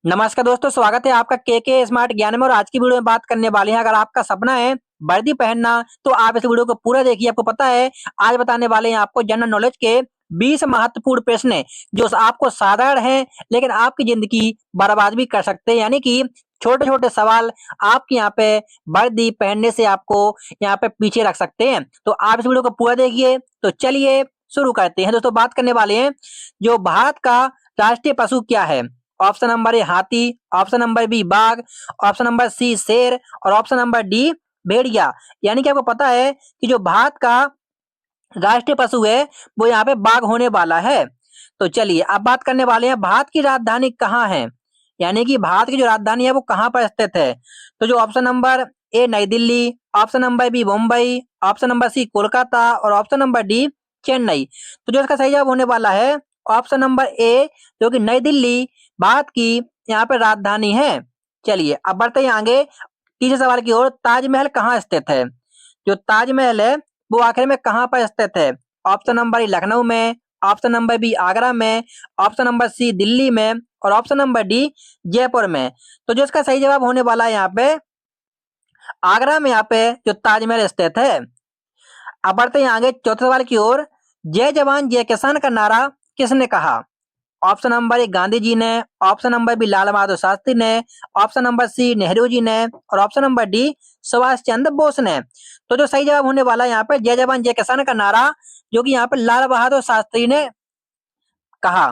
नमस्कार दोस्तों, स्वागत है आपका के स्मार्ट ज्ञान में। और आज की वीडियो में बात करने वाले हैं, अगर आपका सपना है वर्दी पहनना तो आप इस वीडियो को पूरा देखिए। आपको पता है, आज बताने वाले हैं आपको जनरल नॉलेज के 20 महत्वपूर्ण प्रश्न जो आपको साधारण हैं लेकिन आपकी जिंदगी बर्बाद भी कर सकते हैं। यानी कि छोटे छोटे सवाल आपके यहाँ पे वर्दी पहनने से आपको यहाँ पे पीछे रख सकते हैं। तो आप इस वीडियो को पूरा देखिए। तो चलिए शुरू करते हैं। दोस्तों, बात करने वाले हैं जो भारत का राष्ट्रीय पशु क्या है। ऑप्शन नंबर ए हाथी, ऑप्शन नंबर बी बाघ, ऑप्शन नंबर सी शेर और ऑप्शन नंबर डी भेड़िया। यानी कि आपको पता है कि जो भारत का राष्ट्रीय पशु है वो यहाँ पे बाघ होने वाला है। तो चलिए अब बात करने वाले हैं भारत की राजधानी कहाँ है। यानी कि भारत की जो राजधानी है वो कहाँ पर स्थित है। तो जो option number A New Delhi, option number B Mumbai, option number C Kolkata और ऑप्शन नंबर डी चेन्नई। तो जो इसका सही जवाब होने वाला है ऑप्शन नंबर ए, जो कि नई दिल्ली भारत की यहाँ पे राजधानी है। चलिए अब बढ़ते हैं आगे तीसरे सवाल की ओर। ताजमहल कहाँ स्थित है। जो ताजमहल है वो आखिर में कहाँ पर स्थित है। ऑप्शन नंबर ए लखनऊ में, ऑप्शन नंबर बी आगरा में, ऑप्शन नंबर सी दिल्ली में और ऑप्शन नंबर डी जयपुर में। तो जो इसका सही जवाब होने वाला है यहाँ पे आगरा में यहाँ पे जो ताजमहल स्थित है। अब बढ़ते हैं आगे चौथे सवाल की ओर। जय जवान जय किसान का नारा किसने कहा। ऑप्शन नंबर ए गांधी जी ने, option number B Lal Bahadur Shastri ने, ऑप्शन नंबर सी नेहरू जी ने और option number D Subhash Chandra Bose ने। तो जो सही जवाब होने वाला है यहाँ पे जय जवान जय किसान का नारा जो कि यहाँ पे लाल बहादुर शास्त्री ने कहा।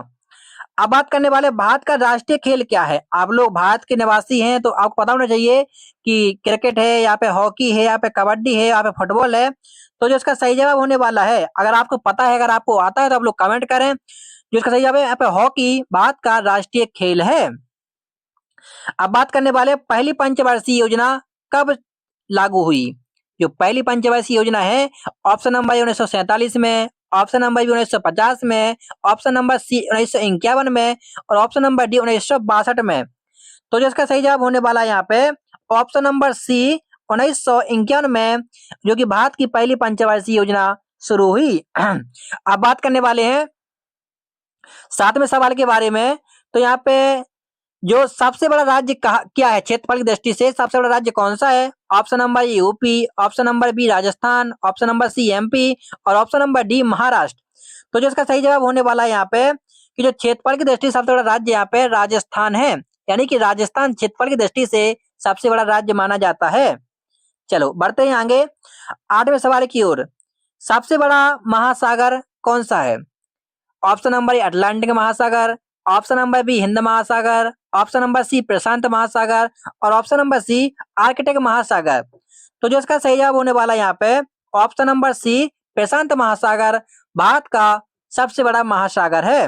अब बात करने वाले भारत का राष्ट्रीय खेल क्या है। आप लोग भारत के निवासी हैं तो आपको पता होना चाहिए कि क्रिकेट है, यहाँ पे हॉकी है, यहाँ पे कबड्डी है, यहाँ पे फुटबॉल है। तो जो इसका सही जवाब होने वाला है, अगर आपको पता है, अगर आपको आता है तो आप लोग कमेंट करें। जो इसका सही जवाब है यहाँ पे हॉकी भारत का राष्ट्रीय खेल है। अब बात करने वाले पहली पंचवर्षीय योजना कब लागू हुई। जो पहली पंचवर्षीय योजना है ऑप्शन नंबर 1947 में, ऑप्शन नंबर बी 1950 में, ऑप्शन नंबर सी 1951 में और ऑप्शन नंबर डी 1962 में। तो जो इसका सही जवाब होने वाला है यहाँ पे ऑप्शन नंबर सी 1951 में, जो कि भारत की पहली पंचवर्षीय योजना शुरू हुई। अब बात करने वाले हैं सातवें सवाल के बारे में। तो यहाँ पे जो सबसे बड़ा राज्य क्या है क्षेत्रफल की दृष्टि से, सबसे बड़ा राज्य कौन सा है। Option number A UP, option number B Rajasthan, option number C MP और ऑप्शन नंबर डी महाराष्ट्र। तो जो इसका सही जवाब होने वाला है यहाँ पे कि जो क्षेत्रफल की दृष्टि से सबसे बड़ा राज्य यहाँ पे राजस्थान है। यानी कि राजस्थान क्षेत्रफल की दृष्टि से सबसे बड़ा राज्य माना जाता है। चलो बढ़ते हैं आगे आठवें सवाल की ओर। सबसे बड़ा महासागर कौन सा है। ऑप्शन नंबर ए अटलांटिक महासागर, ऑप्शन नंबर बी हिंद महासागर, ऑप्शन नंबर सी प्रशांत महासागर और ऑप्शन नंबर सी आर्कटिक महासागर। तो जो इसका सही जवाब होने वाला है यहाँ पे ऑप्शन नंबर सी प्रशांत महासागर भारत का सबसे बड़ा महासागर है।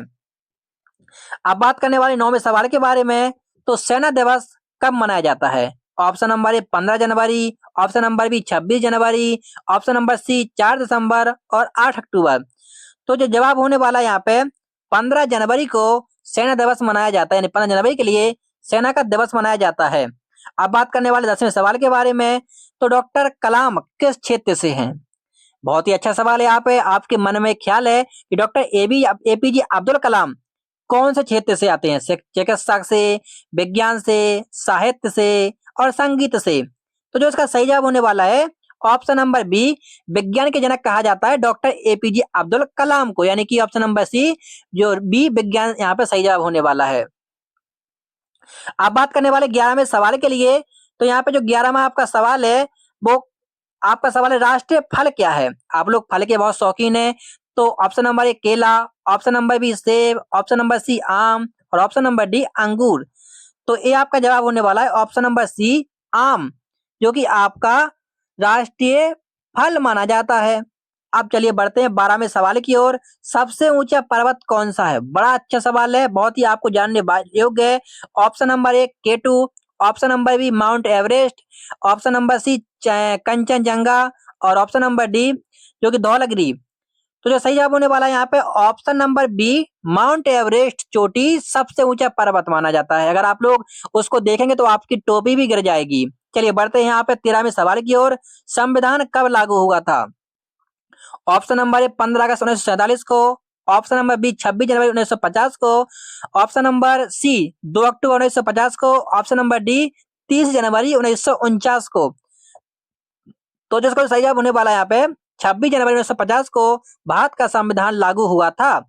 अब बात करने वाले नौवें सवाल के बारे में। तो सेना दिवस कब मनाया जाता है। ऑप्शन नंबर ए 15 जनवरी, ऑप्शन नंबर बी 26 जनवरी, ऑप्शन नंबर सी 4 दिसंबर और 8 अक्टूबर। तो जो जवाब होने वाला है यहाँ पे 15 जनवरी को सेना दिवस मनाया जाता है। यानी 15 जनवरी के लिए सेना का दिवस मनाया जाता है। अब बात करने वाले 10वें सवाल के बारे में। तो डॉक्टर कलाम किस क्षेत्र से हैं। बहुत ही अच्छा सवाल है। यहाँ पे आपके मन में ख्याल है कि डॉक्टर एपीजे अब्दुल कलाम कौन से क्षेत्र से आते हैं। चिकित्सा से, विज्ञान से, साहित्य से और संगीत से। तो जो इसका सही जवाब होने वाला है ऑप्शन नंबर बी विज्ञान के जनक कहा जाता है डॉक्टर एपीजे अब्दुल कलाम को। यानी कि ऑप्शन नंबर सी जो बी विज्ञान यहाँ पे सही जवाब होने वाला है। अब बात करने वाले 11वें सवाल के लिए। तो यहाँ पे जो 11वां आपका सवाल है वो आपका सवाल है राष्ट्रीय फल क्या है। आप लोग फल के बहुत शौकीन है। तो ऑप्शन नंबर ए केला, ऑप्शन नंबर बी सेब, ऑप्शन नंबर सी आम और ऑप्शन नंबर डी अंगूर। तो ये आपका जवाब होने वाला है ऑप्शन नंबर सी आम, जो कि आपका राष्ट्रीय फल माना जाता है। अब चलिए बढ़ते हैं 12वें सवाल की ओर। सबसे ऊंचा पर्वत कौन सा है। बड़ा अच्छा सवाल है, बहुत ही आपको जानने योग्य है। Option number A K two, option number B mount Everest, option number C Kanchenjunga और ऑप्शन नंबर डी जो कि धौलागिरी। तो जो सही जवाब होने वाला है यहाँ पे option number B mount Everest चोटी सबसे ऊंचा पर्वत माना जाता है। अगर आप लोग उसको देखेंगे तो आपकी टोपी भी गिर जाएगी। चलिए बढ़ते हैं यहाँ पे 13वें सवाल की ओर। संविधान कब लागू हुआ था। ऑप्शन नंबर ए 15 अगस्त 1947 को, ऑप्शन नंबर बी 26 जनवरी 1950 को, ऑप्शन नंबर सी 2 अक्टूबर 1950 को, ऑप्शन नंबर डी 30 जनवरी 1949 को। तो जिसका सही जवाब होने वाला है यहाँ पे 26 जनवरी 1950 को भारत का संविधान लागू हुआ था।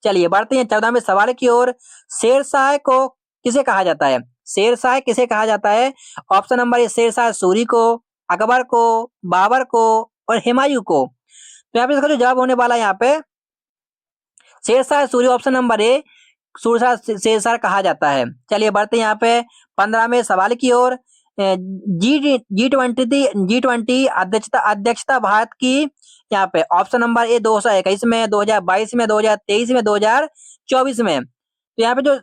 चलिए बढ़ते हैं 14वें सवाल की ओर। शेरशाह को किसे कहा जाता है? शेरशाह किसे कहा जाता है? Option number A Shershah Suri को, अकबर को, बाबर को और हुमायूं को। तो यहाँ पे इसका जो जवाब होने वाला है यहाँ पे Shershah Suri, option number A Shershah कहा जाता है। चलिए बढ़ते हैं यहाँ पे 15वें सवाल की ओर। जी ट्वेंटी अध्यक्षता भारत की यहाँ पे ऑप्शन नंबर ए 2021 में, 2022 में, 2023 में, 2024 में। तो यहाँ पे जो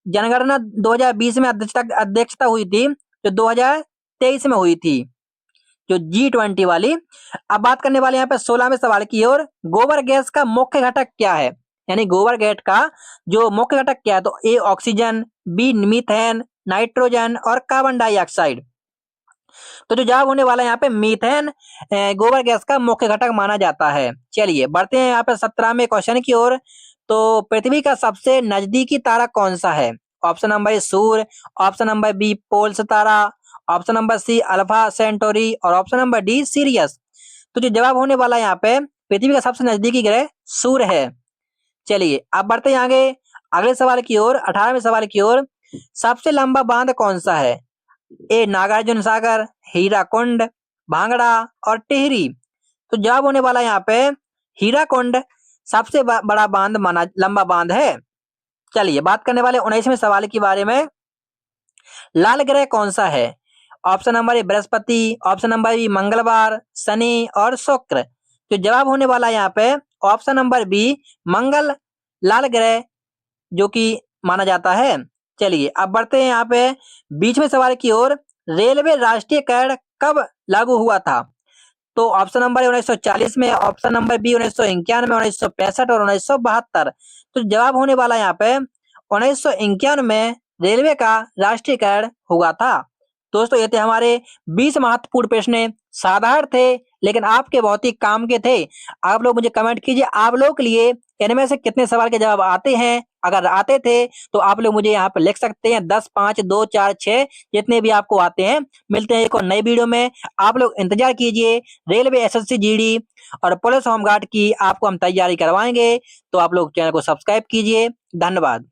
जनगणना 2020 में अध्यक्षता हुई थी, जो 2023 में हुई थी, जो G20 वाली। अब बात करने वाले यहाँ पे 16वें सवाल की ओर। गोबर गैस का मुख्य घटक क्या है? यानी गोबर गैस का जो मुख्य घटक क्या है? तो A oxygen, B methane, nitrogen और कार्बन डाइऑक्साइड। तो जो जवाब होने वाला है यहाँ पे मीथेन गोबर गैस का मुख्य घटक माना जाता है। चलिए बढ़ते हैं यहाँ पे 17वें क्वेश्चन की ओर। तो पृथ्वी का सबसे नजदीकी तारा कौन सा है? ऑप्शन नंबर ए सूर्य, ऑप्शन नंबर बी पोल्स तारा, option number C alpha Centauri और ऑप्शन नंबर डी सीरियस। तो जो जवाब होने वाला है यहाँ पे पृथ्वी का सबसे नजदीकी ग्रह सूर्य है। चलिए अब बढ़ते हैं आगे अगले सवाल की ओर, 18वें सवाल की ओर। सबसे लंबा बांध कौन सा है? ए नागार्जुन सागर, हीराकुंड, भांगड़ा और टिहरी। तो जवाब होने वाला है यहाँ पे हीराकुंड सबसे बड़ा बांध माना, लंबा बांध है। चलिए बात करने वाले 19वें सवाल के बारे में। लाल ग्रह कौन सा है? ऑप्शन नंबर ए बृहस्पति, ऑप्शन नंबर बी मंगलवार, शनि और शुक्र। तो जवाब होने वाला है यहाँ पे ऑप्शन नंबर बी मंगल लाल ग्रह जो कि माना जाता है। चलिए अब बढ़ते हैं यहाँ पे 20वें सवाल की ओर। रेलवे राष्ट्रीयकरण कब लागू हुआ था? तो ऑप्शन नंबर 1940 में, ऑप्शन नंबर बी 1991 में, 1965 और 1972। तो जवाब होने वाला यहाँ पे 1991 में रेलवे का राष्ट्रीयकरण हुआ था। दोस्तों ये थे हमारे 20 महत्वपूर्ण प्रश्न। साधारण थे लेकिन आपके बहुत ही काम के थे। आप लोग मुझे कमेंट कीजिए आप लोग के लिए इनमें से कितने सवाल के जवाब आते हैं। अगर आते थे तो आप लोग मुझे यहाँ पर लिख सकते हैं 10, 5, 2, 4, 6 जितने भी आपको आते हैं। मिलते हैं एक और नई वीडियो में। आप लोग इंतजार कीजिए। रेलवे एसएससी जीडी और पुलिस होमगार्ड की आपको हम तैयारी करवाएंगे। तो आप लोग चैनल को सब्सक्राइब कीजिए। धन्यवाद।